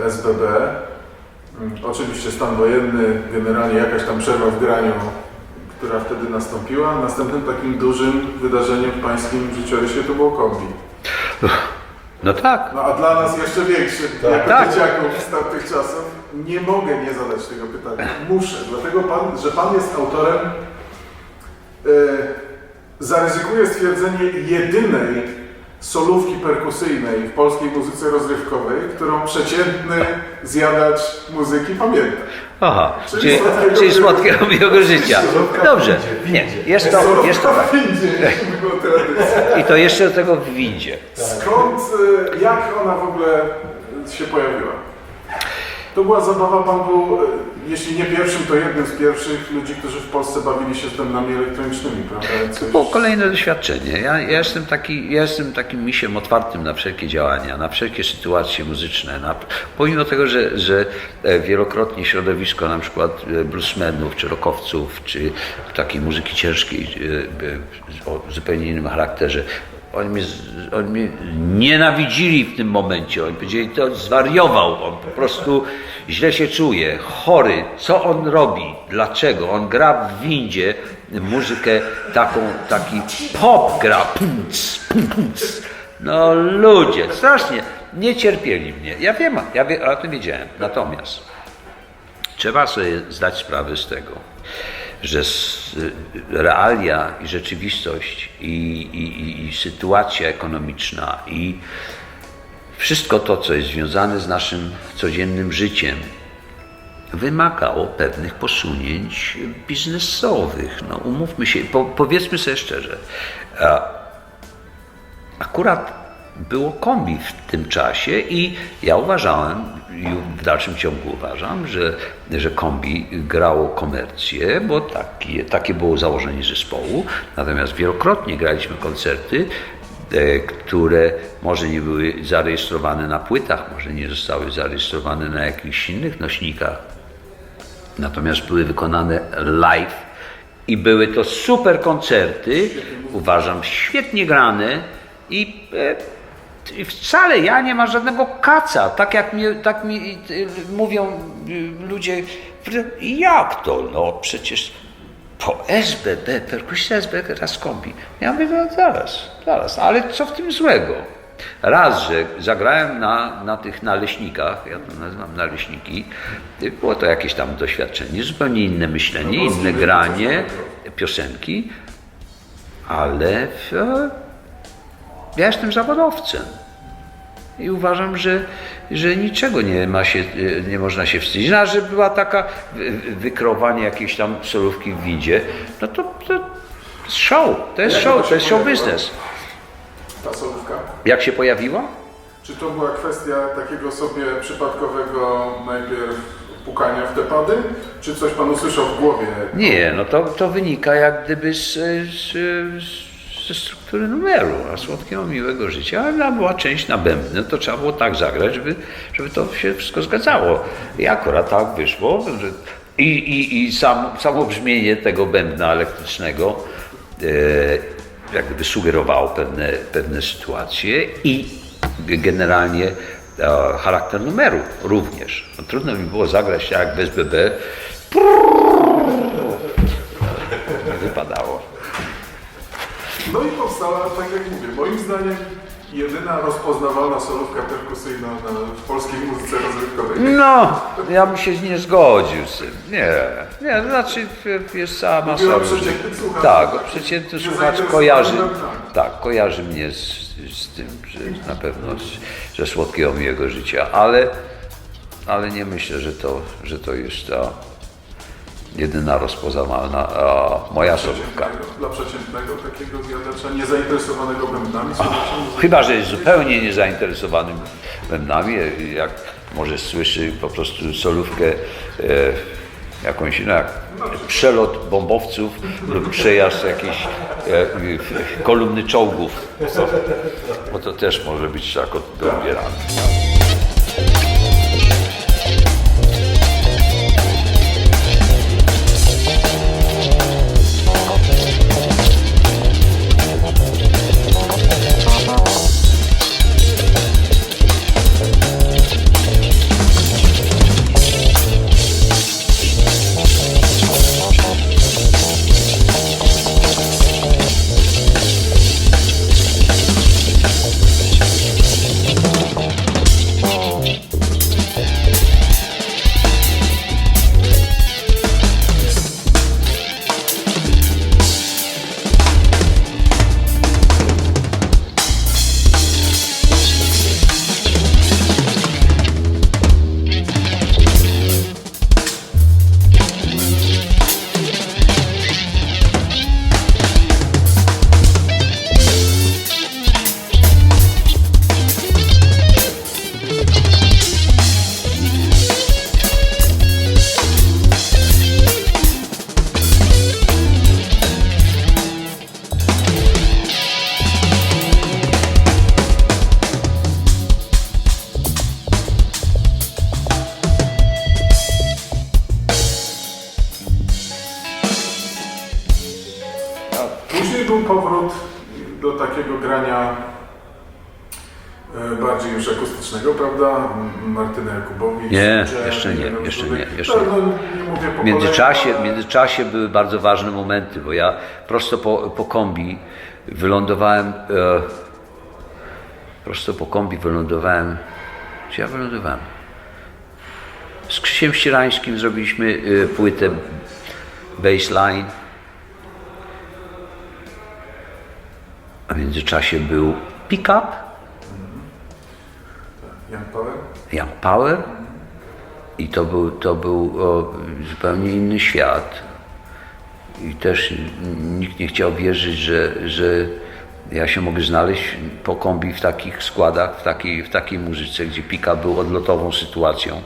SBB. Oczywiście stan wojenny, generalnie jakaś tam przerwa w graniu, która wtedy nastąpiła. Następnym takim dużym wydarzeniem w pańskim życiorysie to było kombi. No tak. No a dla nas jeszcze większy, jako tak. dzieciaków z tamtych czasów, nie mogę nie zadać tego pytania. Muszę, dlatego że pan jest autorem, zaryzykuję stwierdzenie jedynej solówki perkusyjnej w polskiej muzyce rozrywkowej, którą przeciętny zjadacz muzyki pamięta. Aha, czyli słodkiego miłego życia. Dobrze, nie, jest to tak. I to jeszcze do tego w windzie. Skąd, jak ona w ogóle się pojawiła? To była zabawa, pan był, jeśli nie pierwszym, to jednym z pierwszych ludzi, którzy w Polsce bawili się z bębnami elektronicznymi, prawda? To było kolejne doświadczenie. Ja jestem takim misiem otwartym na wszelkie działania, na wszelkie sytuacje muzyczne. Pomimo tego, że wielokrotnie środowisko na przykład bluesmenów, czy rockowców, czy takiej muzyki ciężkiej o zupełnie innym charakterze, oni mnie nienawidzili w tym momencie. Oni powiedzieli, to zwariował, on po prostu źle się czuje, chory, co on robi, dlaczego? On gra w windzie muzykę taki pop gra, no ludzie, strasznie, nie cierpieli mnie. Ja wiem, o tym wiedziałem, natomiast trzeba sobie zdać sprawę z tego, że realia i rzeczywistość i sytuacja ekonomiczna i wszystko to, co jest związane z naszym codziennym życiem, wymagało pewnych posunięć biznesowych. No, umówmy się, powiedzmy sobie szczerze, akurat było kombi w tym czasie i ja uważałem, i w dalszym ciągu uważam, że kombi grało komercję, bo takie było założenie zespołu. Natomiast wielokrotnie graliśmy koncerty, które może nie były zarejestrowane na płytach, może nie zostały zarejestrowane na jakichś innych nośnikach. Natomiast były wykonane live i były to super koncerty, uważam, świetnie grane i wcale ja nie mam żadnego kaca, tak mi mówią ludzie, jak to? No przecież po SBB, perkusista SBB raz kombi. Ja mówię, no zaraz, ale co w tym złego? Raz, że zagrałem na tych naleśnikach, ja to nazywam naleśniki, było to jakieś tam doświadczenie, zupełnie inne myślenie, inne granie piosenki, ale ja jestem zawodowcem i uważam, że niczego nie można się wstydzić. No, a że była taka wykreowanie jakiejś tam solówki w windzie, no to show, to jest show business. Ta solówka? Jak się pojawiła? Czy to była kwestia takiego sobie przypadkowego najpierw pukania w te pady? Czy coś pan usłyszał w głowie? Nie, no to wynika jak gdyby ze struktury numeru, a słodkiego miłego życia, ale była część na bębny, to trzeba było tak zagrać, żeby to się wszystko zgadzało. I akurat tak wyszło, że samo brzmienie tego bębna elektrycznego jak gdyby sugerowało pewne sytuacje i generalnie charakter numeru również. No, trudno mi było zagrać tak jak w SBB. Nie wypadało. No i powstała, tak jak mówię, moim zdaniem jedyna rozpoznawalna solówka perkusyjna w polskiej muzyce rozrywkowej. No, ja bym się nie zgodził z tym. Nie, to znaczy jest cała masa różnych. Tak, przeciętny słuchacz kojarzy mnie z tym, że na pewno ze słodkiego miłego życia, ale nie myślę, że to jest ta jedyna rozpoznawalna moja solówka. Dla przeciętnego takiego zjadacza niezainteresowanego bębnami? Chyba, że jest zupełnie niezainteresowanym bębnami, jak może słyszy po prostu solówkę jakąś, jak przelot bombowców lub przejazd jakiejś kolumny czołgów, bo to też może być tak odbierane. Później był powrót do takiego grania bardziej już akustycznego, prawda? Martyna Jakubowicz. Nie, Dżem, jeszcze nie, Janusz jeszcze Dudek. nie, jeszcze nie. No, nie mówię po W międzyczasie, kolei, w ale- międzyczasie były bardzo ważne momenty, bo ja prosto po kombi wylądowałem, gdzie ja wylądowałem? Z Krzysiem Ścierańskim zrobiliśmy płytę Baseline, a w międzyczasie był Pick Up, Jan Power? Young Power i to był zupełnie inny świat. I też nikt nie chciał wierzyć, że ja się mogę znaleźć po kombi w takich składach, w takiej muzyce, gdzie Pick-up był odlotową sytuacją.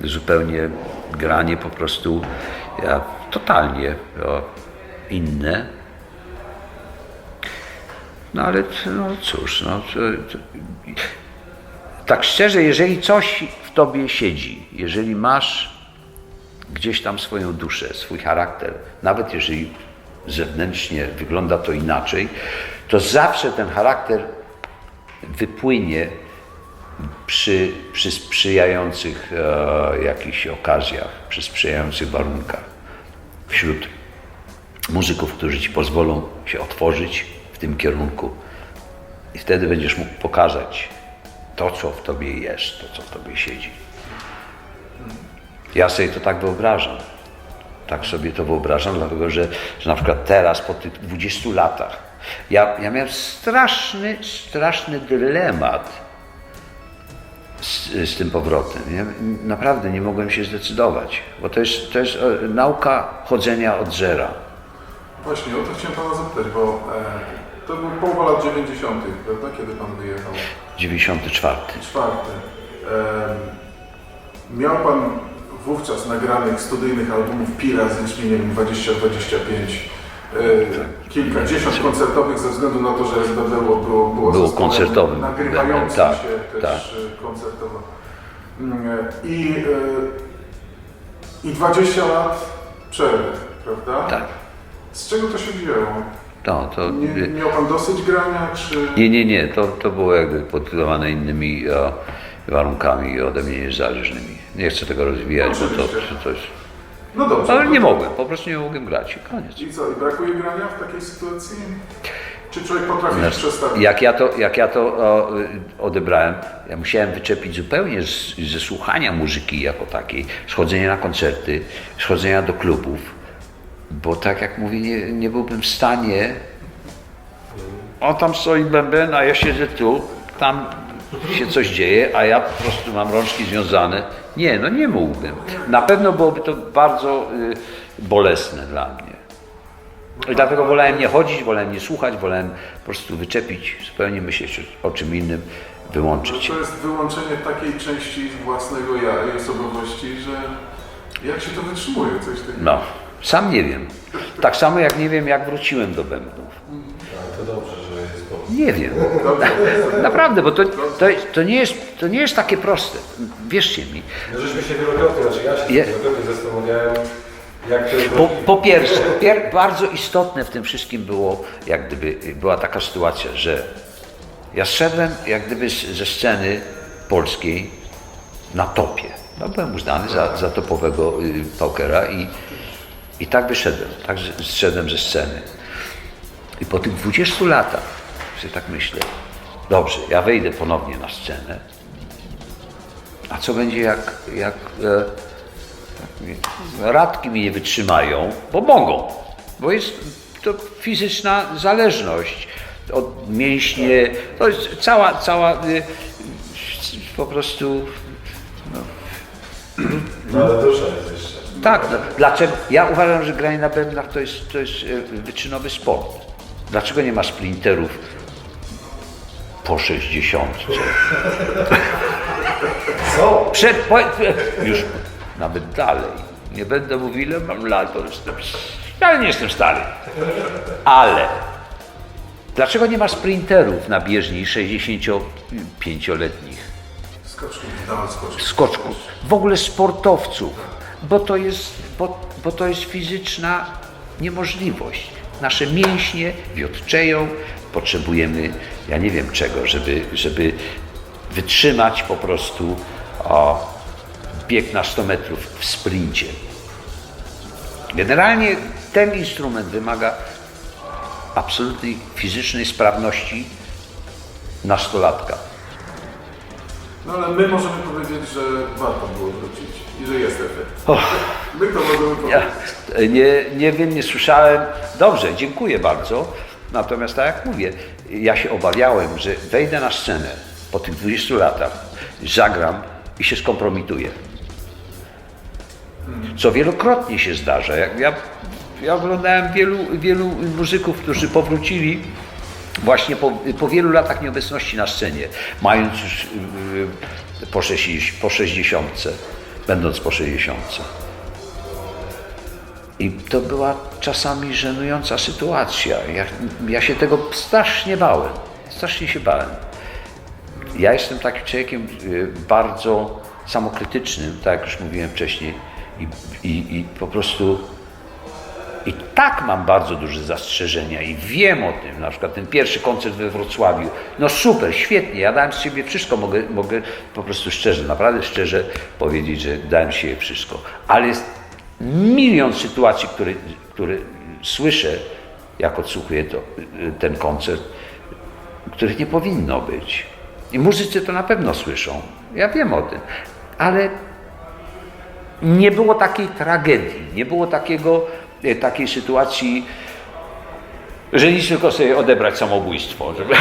Zupełnie granie po prostu totalnie inne. No ale no cóż, tak szczerze, jeżeli coś w tobie siedzi, jeżeli masz gdzieś tam swoją duszę, swój charakter, nawet jeżeli zewnętrznie wygląda to inaczej, to zawsze ten charakter wypłynie przy sprzyjających jakichś okazjach, przy sprzyjających warunkach. Wśród muzyków, którzy ci pozwolą się otworzyć w tym kierunku i wtedy będziesz mógł pokazać to, co w tobie jest, to, co w tobie siedzi. Ja sobie to tak wyobrażam. Tak sobie to wyobrażam, dlatego że na przykład teraz, po tych 20 latach, ja miałem straszny dylemat z tym powrotem. Ja naprawdę nie mogłem się zdecydować, bo to jest nauka chodzenia od zera. Właśnie, o to chciałem pana zapytać, bo to był połowa lat 90., prawda, kiedy pan wyjechał? 94. Czwarty. Miał pan wówczas nagranych studyjnych albumów Pira z liczbą 20-25, kilkadziesiąt koncertowych ze względu na to, że SBB było zespołem koncertowym. nagrywającym Tak, się też koncertowo. I 20 lat przerwy, prawda? Tak. Z czego to się wzięło? To Miał pan dosyć grania, czy... Nie. To było jakby podyktowane innymi warunkami ode mnie niezależnymi. Nie chcę tego rozwijać, bo to jest... No dobrze. Ale nie mogłem, po prostu nie mogłem grać i koniec. I co, i brakuje grania w takiej sytuacji? Czy człowiek potrafi się przestawić? Jak ja to odebrałem, ja musiałem wyczepić zupełnie ze słuchania muzyki jako takiej, schodzenia na koncerty, schodzenia do klubów, bo tak jak mówię, nie byłbym w stanie, tam stoi bęben, a ja siedzę tu, tam się coś dzieje, a ja po prostu mam rączki związane. Nie mógłbym. Na pewno byłoby to bardzo bolesne dla mnie. I dlatego wolałem nie chodzić, wolałem nie słuchać, wolałem po prostu wyczepić, zupełnie myśleć o czym innym, wyłączyć się. To jest wyłączenie takiej części własnego ja i osobowości, że jak się to wytrzymuje, coś takiego. No, sam nie wiem. Tak samo jak nie wiem, jak wróciłem do bębnów. Ale to dobrze, że jest powód. Nie wiem. Naprawdę, bo to nie jest takie proste. Wierzcie mi. No żeśmy się wielokrotnie, ja się wielokrotnie zastanawiałem, jak to Po pierwsze, bardzo istotne w tym wszystkim było, jak gdyby była taka sytuacja, że ja zszedłem jak gdyby ze sceny polskiej na topie. No, byłem uznany za topowego paukera i tak wyszedłem, tak zszedłem ze sceny. I po tych 20 latach sobie tak myślę, dobrze, ja wejdę ponownie na scenę, a co będzie jak radki mi nie wytrzymają, bo mogą, bo jest to fizyczna zależność od mięśnie, to jest cała po prostu No ale dusza jest jeszcze. tak, dlaczego? Ja uważam, że granie na bębnach to jest wyczynowy sport. Dlaczego nie ma sprinterów po 60? Co? Już nawet dalej. Nie będę mówił, ile mam lat, bo ale nie jestem stary. Ale dlaczego nie ma sprinterów na bieżni 65-letnich? Skoczków, dał skoczków. Skoczków, w ogóle sportowców, bo to jest fizyczna niemożliwość. nasze mięśnie wiotczeją, potrzebujemy, ja nie wiem czego, żeby wytrzymać po prostu bieg na 100 metrów w sprincie. Generalnie ten instrument wymaga absolutnej fizycznej sprawności nastolatka. No ale my możemy powiedzieć, że warto było wrócić i że jest efekt. My to możemy Ja powiedzieć. nie wiem, nie słyszałem. Dobrze, dziękuję bardzo. Natomiast tak jak mówię, ja się obawiałem, że wejdę na scenę po tych 20 latach, zagram i się skompromituję. Co wielokrotnie się zdarza. Ja oglądałem wielu muzyków, którzy powrócili właśnie po wielu latach nieobecności na scenie, mając już po 60, będąc po 60. I to była czasami żenująca sytuacja. Ja się tego strasznie bałem. Strasznie się bałem. Ja jestem takim człowiekiem bardzo samokrytycznym, tak jak już mówiłem wcześniej. I po prostu i tak mam bardzo duże zastrzeżenia i wiem o tym. Na przykład ten pierwszy koncert we Wrocławiu. No super, świetnie, ja dałem z siebie wszystko, mogę po prostu szczerze, naprawdę szczerze powiedzieć, że dałem z siebie wszystko. Ale jest milion sytuacji, które słyszę, jak odsłuchuję ten koncert, których nie powinno być. I muzycy to na pewno słyszą. Ja wiem o tym. Ale nie było takiej tragedii, nie było takiej sytuacji, że nic tylko sobie odebrać samobójstwo. Żeby...